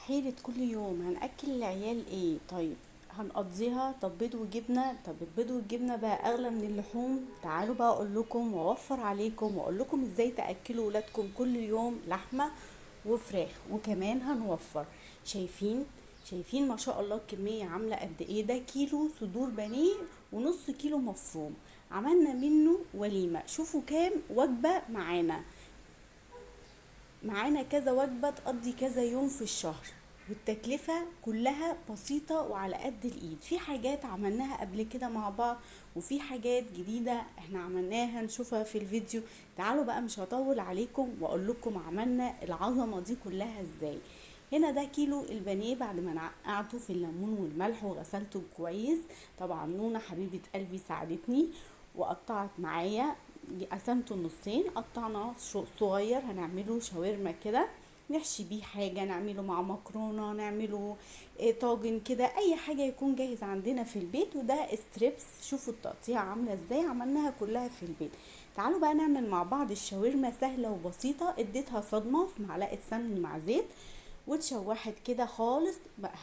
حيرة كل يوم هنأكل العيال ايه؟ طيب هنقضيها. طب بيض وجبنة؟ طب البيض والجبنة بقى اغلى من اللحوم. تعالوا بقى اقول لكم واوفر عليكم واقول لكم ازاي تأكلوا ولادكم كل يوم لحمة وفراخ، وكمان هنوفر. شايفين؟ شايفين ما شاء الله الكمية عاملة قد ايه؟ ده كيلو صدور بانيه ونص كيلو مفروم، عملنا منه وليمة. شوفوا كام وجبة معانا كذا وجبة تقضي كذا يوم في الشهر، والتكلفة كلها بسيطة وعلى قد الإيد. في حاجات عملناها قبل كده مع بعض، وفي حاجات جديدة احنا عملناها نشوفها في الفيديو. تعالوا بقى، مش هطول عليكم واقول لكم عملنا العظمة دي كلها ازاي. هنا ده كيلو البانيه بعد ما نقعته في الليمون والملح وغسلته كويس. طبعا نونة حبيبة قلبي ساعدتني وقطعت معايا. قسمته نصين، قطعنا صغير هنعمله شاورما كده، نحشي بيه حاجة، نعمله مع مكرونة، نعمله طاجن كده، اي حاجة يكون جاهز عندنا في البيت. وده ستريبس، شوفوا التقطيع عاملة ازاي، عملناها كلها في البيت. تعالوا بقى نعمل مع بعض الشاورما، سهلة وبسيطة. اديتها صدمة في معلقة سمن مع زيت واتشوحت كده خالص،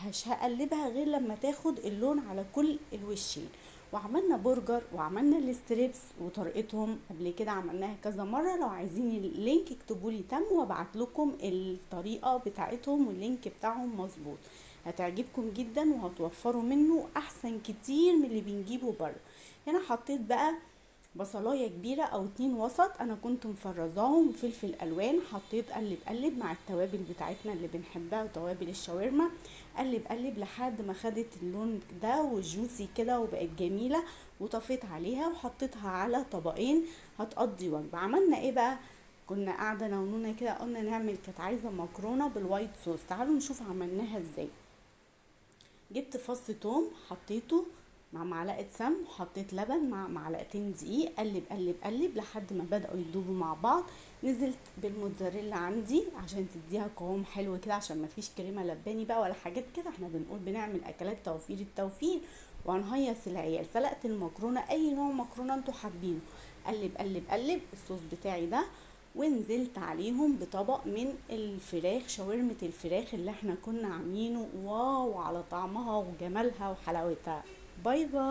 مش هقلبها غير لما تاخد اللون على كل الوشين. وعملنا برجر وعملنا الستريبس وطريقتهم قبل كده عملناها كذا مرة. لو عايزين اللينك اكتبوا لي تم وابعت لكم الطريقة بتاعتهم واللينك بتاعهم مظبوط. هتعجبكم جدا وهتوفروا منه احسن كتير من اللي بنجيبه بره. هنا حطيت بقى بصلايه كبيره او اتنين وسط، انا كنت مفرزاهم، وفلفل الوان. حطيت قلب قلب مع التوابل بتاعتنا اللي بنحبها وتوابل الشاورما. قلب قلب لحد ما خدت اللون ده والجوسي كده وبقت جميله. وطفيت عليها وحطيتها على طبقين هتقضي وجبه. عملنا ايه بقى؟ كنا قاعده انا ونونا كده قلنا نعمل، كانت عايزه مكرونه بالوايت صوص. تعالوا نشوف عملناها ازاي. جبت فص توم حطيته مع معلقة سمن، وحطيت لبن مع معلقتين دقيق. قلب قلب قلب لحد ما بدأوا يدوبوا مع بعض. نزلت بالموتزاريلا عندي عشان تديها قوام حلو كده، عشان ما فيش كريمة لباني بقى ولا حاجات كده، احنا بنقول بنعمل اكلات توفير التوفير وهنهيص العيال. سلقت المكرونة، اي نوع مكرونة انتوا حابينه. قلب قلب قلب الصوص بتاعي ده، ونزلت عليهم بطبق من الفراخ، شاورمة الفراخ اللي احنا كنا عاملينه. واو على طعمها وجمالها وحلاوتها. باي باي.